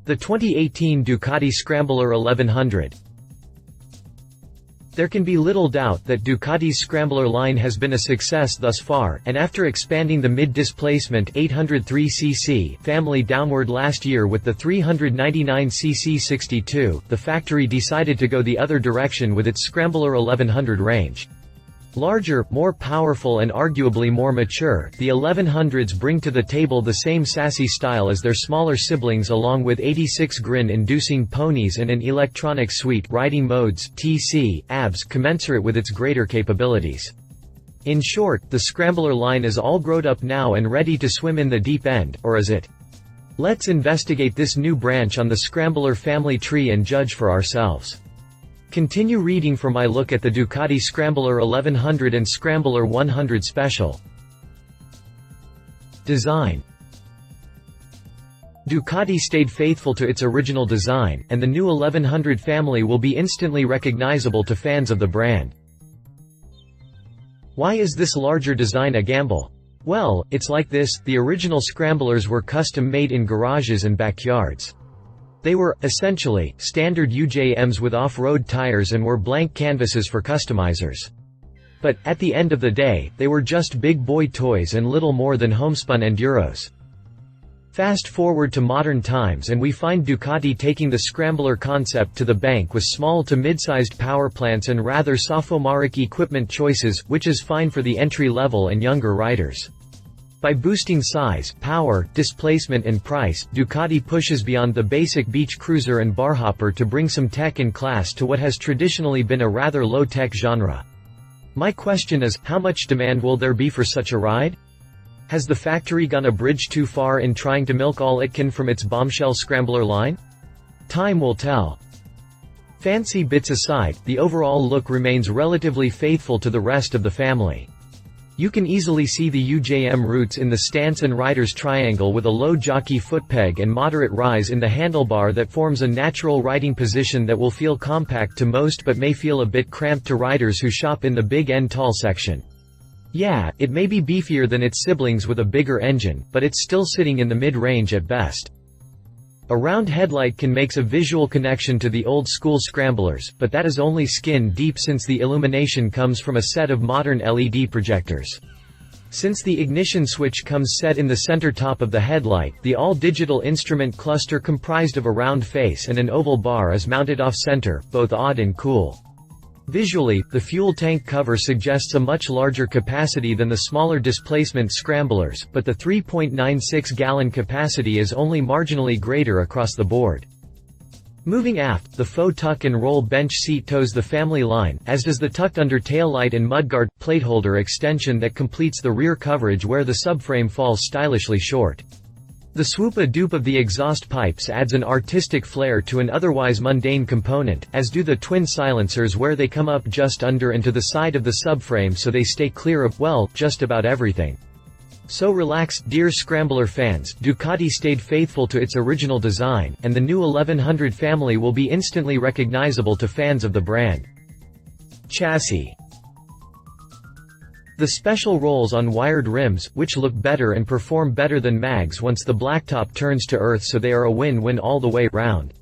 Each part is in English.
The 2018 Ducati Scrambler 1100. There can be little doubt that Ducati's Scrambler line has been a success thus far, and after expanding the mid-displacement 803cc family downward last year with the 399cc 62, the factory decided to go the other direction with its Scrambler 1100 range. Larger, more powerful and arguably more mature, the 1100s bring to the table the same sassy style as their smaller siblings along with 86 grin-inducing ponies and an electronic suite riding modes (TC) ABS commensurate with its greater capabilities. In short, the Scrambler line is all grown up now and ready to swim in the deep end, or is it? Let's investigate this new branch on the Scrambler family tree and judge for ourselves. Continue reading for my look at the Ducati Scrambler 1100 and Scrambler 100 Special. Design. Ducati stayed faithful to its original design, and the new 1100 family will be instantly recognizable to fans of the brand. Why is this larger design a gamble? Well, it's like this: the original Scramblers were custom-made in garages and backyards. They were, essentially, standard UJMs with off-road tires and were blank canvases for customizers. But, at the end of the day, they were just big boy toys and little more than homespun enduros. Fast forward to modern times and we find Ducati taking the Scrambler concept to the bank with small to mid-sized powerplants and rather sophomoric equipment choices, which is fine for the entry-level and younger riders. By boosting size, power, displacement and price, Ducati pushes beyond the basic beach cruiser and barhopper to bring some tech and class to what has traditionally been a rather low-tech genre. My question is, how much demand will there be for such a ride? Has the factory gone a bridge too far in trying to milk all it can from its bombshell Scrambler line? Time will tell. Fancy bits aside, the overall look remains relatively faithful to the rest of the family. You can easily see the UJM roots in the stance and rider's triangle with a low jockey footpeg and moderate rise in the handlebar that forms a natural riding position that will feel compact to most but may feel a bit cramped to riders who shop in the big and tall section. Yeah, it may be beefier than its siblings with a bigger engine, but it's still sitting in the mid-range at best. A round headlight can make a visual connection to the old-school Scramblers, but that is only skin-deep since the illumination comes from a set of modern LED projectors. Since the ignition switch comes set in the center top of the headlight, the all-digital instrument cluster comprised of a round face and an oval bar is mounted off-center, both odd and cool. Visually, the fuel tank cover suggests a much larger capacity than the smaller displacement Scramblers, but the 3.96-gallon capacity is only marginally greater across the board. Moving aft, the faux tuck and roll bench seat tows the family line, as does the tucked-under taillight and mudguard plateholder extension that completes the rear coverage where the subframe falls stylishly short. The swoop-a-doop of the exhaust pipes adds an artistic flair to an otherwise mundane component, as do the twin silencers where they come up just under and to the side of the subframe so they stay clear of, well, just about everything. So relax, dear Scrambler fans, Ducati stayed faithful to its original design, and the new 1100 family will be instantly recognizable to fans of the brand. Chassis. The special rolls on wired rims, which look better and perform better than mags once the blacktop turns to earth, so they are a win-win all the way round.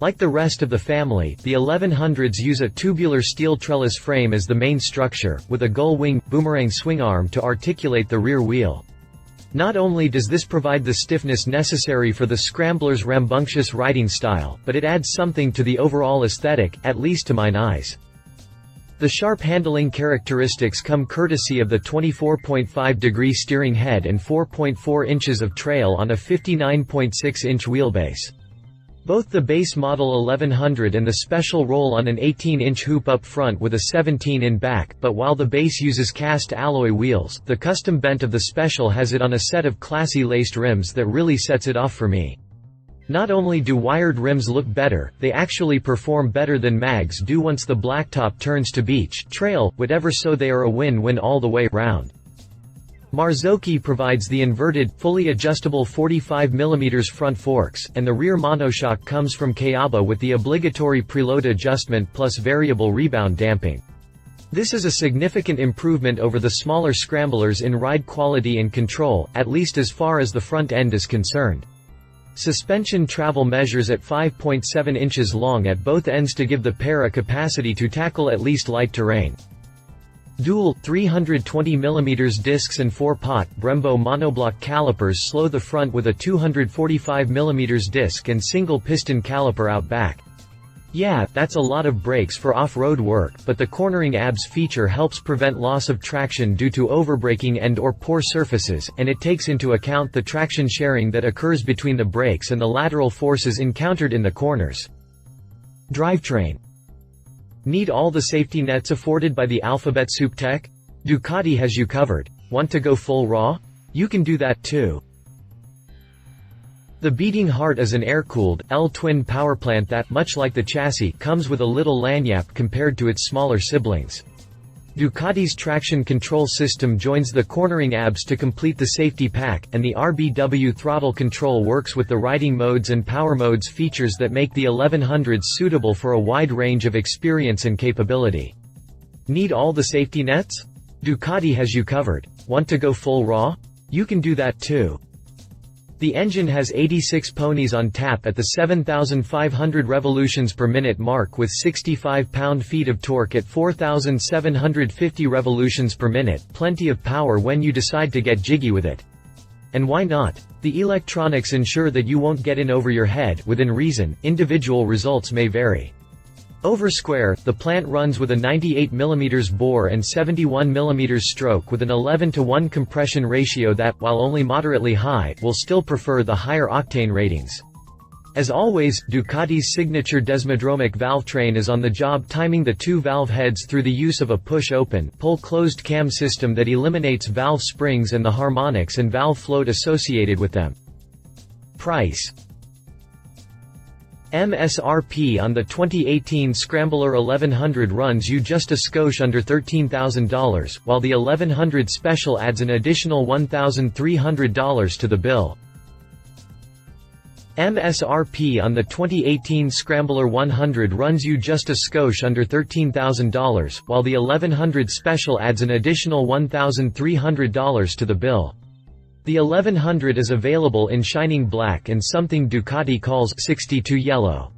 Like the rest of the family, the 1100s use a tubular steel trellis frame as the main structure, with a gull-wing, boomerang swing arm to articulate the rear wheel. Not only does this provide the stiffness necessary for the Scrambler's rambunctious riding style, but it adds something to the overall aesthetic, at least to mine eyes. The sharp handling characteristics come courtesy of the 24.5-degree steering head and 4.4 inches of trail on a 59.6-inch wheelbase. Both the base model 1100 and the special roll on an 18-inch hoop up front with a 17 in back, but while the base uses cast alloy wheels, the custom bent of the special has it on a set of classy laced rims that really sets it off for me. Not only do wired rims look better, they actually perform better than mags do once the blacktop turns to beach, trail, whatever, so they are a win-win all the way round. Marzocchi provides the inverted, fully adjustable 45mm front forks, and the rear monoshock comes from Kayaba with the obligatory preload adjustment plus variable rebound damping. This is a significant improvement over the smaller Scramblers in ride quality and control, at least as far as the front end is concerned. Suspension travel measures at 5.7 inches long at both ends to give the pair a capacity to tackle at least light terrain. Dual, 320mm discs and 4-pot Brembo monoblock calipers slow the front with a 245mm disc and single-piston caliper out back. Yeah, that's a lot of brakes for off-road work, but the cornering ABS feature helps prevent loss of traction due to overbraking and/or poor surfaces, and it takes into account the traction sharing that occurs between the brakes and the lateral forces encountered in the corners. Drivetrain. Need all the safety nets afforded by the alphabet soup tech? Ducati has you covered. Want to go full raw? You can do that too. The beating heart is an air-cooled, L-twin powerplant that, much like the chassis, comes with a little lanyard compared to its smaller siblings. Ducati's traction control system joins the cornering ABS to complete the safety pack, and the RBW throttle control works with the riding modes and power modes features that make the 1100s suitable for a wide range of experience and capability. Need all the safety nets? Ducati has you covered. Want to go full raw? You can do that too. The engine has 86 ponies on tap at the 7,500 revolutions per minute mark with 65 pound-feet of torque at 4,750 revolutions per minute, plenty of power when you decide to get jiggy with it. And why not? The electronics ensure that you won't get in over your head. Within reason, individual results may vary. Over square, the plant runs with a 98mm bore and 71mm stroke with an 11:1 compression ratio that, while only moderately high, will still prefer the higher octane ratings. As always, Ducati's signature desmodromic valve train is on the job, timing the two valve heads through the use of a push-open, pull-closed cam system that eliminates valve springs and the harmonics and valve float associated with them. Price. MSRP on the 2018 Scrambler 1100 runs you just a skosh under $13,000, while the 1100 Special adds an additional $1,300 to the bill. MSRP on the 2018 Scrambler 100 runs you just a skosh under $13,000, while the 1100 Special adds an additional $1,300 to the bill. The 1100 is available in shining black and something Ducati calls 62 yellow.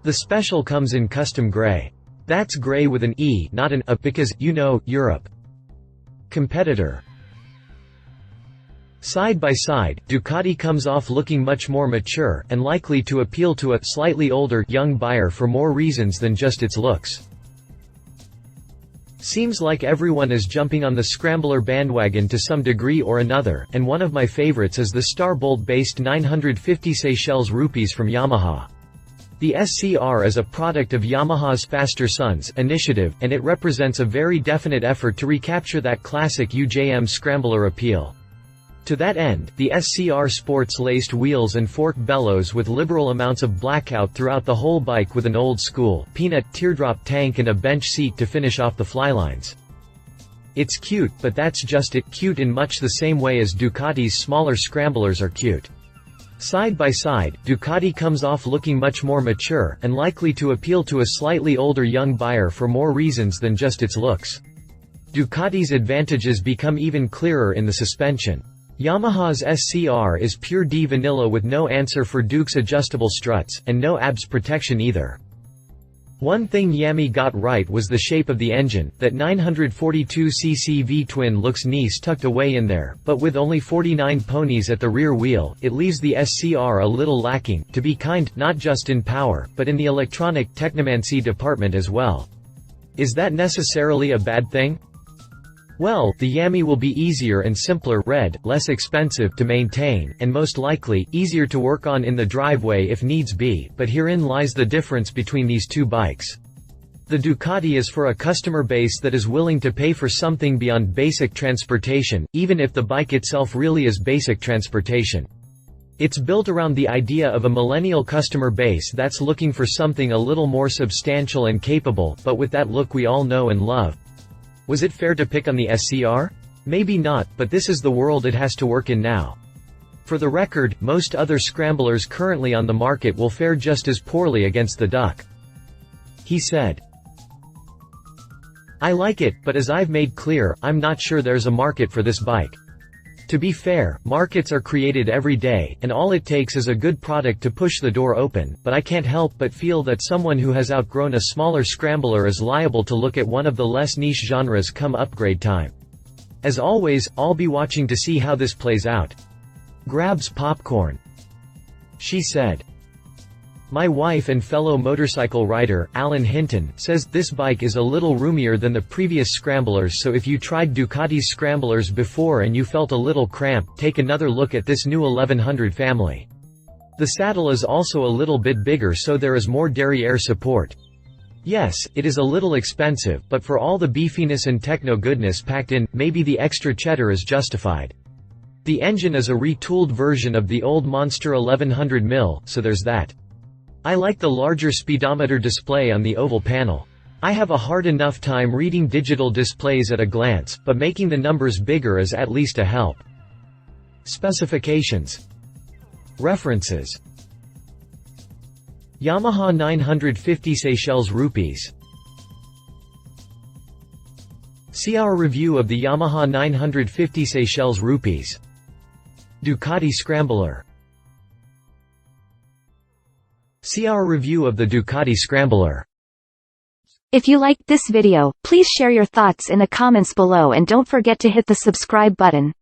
The Special comes in custom gray. That's gray with an E, not an A, because, you know, Europe. Competitor. Side by side, Ducati comes off looking much more mature, and likely to appeal to a slightly older, young buyer for more reasons than just its looks. Seems like everyone is jumping on the Scrambler bandwagon to some degree or another, and one of my favorites is the Starbolt-based 950 Seychelles rupees from Yamaha. The SCR is a product of Yamaha's Faster Sons initiative, and it represents a very definite effort to recapture that classic UJM Scrambler appeal. To that end, the SCR sports laced wheels and fork bellows with liberal amounts of blackout throughout the whole bike with an old-school, peanut teardrop tank and a bench seat to finish off the flylines. It's cute, but that's just it, cute in much the same way as Ducati's smaller Scramblers are cute. Side by side, Ducati comes off looking much more mature, and likely to appeal to a slightly older young buyer for more reasons than just its looks. Ducati's advantages become even clearer in the suspension. Yamaha's SCR is pure D vanilla with no answer for Duke's adjustable struts, and no ABS protection either. One thing Yami got right was the shape of the engine. That 942cc V-twin looks nice tucked away in there, but with only 49 ponies at the rear wheel, it leaves the SCR a little lacking, to be kind, not just in power, but in the electronic technomancy department as well. Is that necessarily a bad thing? Well, the Yami will be easier and simpler, less expensive to maintain, and most likely, easier to work on in the driveway if needs be, but herein lies the difference between these two bikes. The Ducati is for a customer base that is willing to pay for something beyond basic transportation, even if the bike itself really is basic transportation. It's built around the idea of a millennial customer base that's looking for something a little more substantial and capable, but with that look we all know and love. Was it fair to pick on the SCR? Maybe not, but this is the world it has to work in now. For the record, most other Scramblers currently on the market will fare just as poorly against the Duck. He said. I like it, but as I've made clear, I'm not sure there's a market for this bike. To be fair, markets are created every day, and all it takes is a good product to push the door open, but I can't help but feel that someone who has outgrown a smaller scrambler is liable to look at one of the less niche genres come upgrade time. As always, I'll be watching to see how this plays out. Grabs popcorn. She said. My wife and fellow motorcycle rider, Alan Hinton, says this bike is a little roomier than the previous Scramblers, so if you tried Ducati Scramblers before and you felt a little cramped, take another look at this new 1100 family. The saddle is also a little bit bigger, so there is more derriere support. Yes, it is a little expensive, but for all the beefiness and techno goodness packed in, maybe the extra cheddar is justified. The engine is a retooled version of the old Monster 1100mm, so there's that. I like the larger speedometer display on the oval panel. I have a hard enough time reading digital displays at a glance, but making the numbers bigger is at least a help. Specifications. References. Yamaha 950 Seychelles rupees. See our review of the Yamaha 950 Seychelles rupees. Ducati Scrambler. See our review of the Ducati Scrambler. If you liked this video, please share your thoughts in the comments below and don't forget to hit the subscribe button.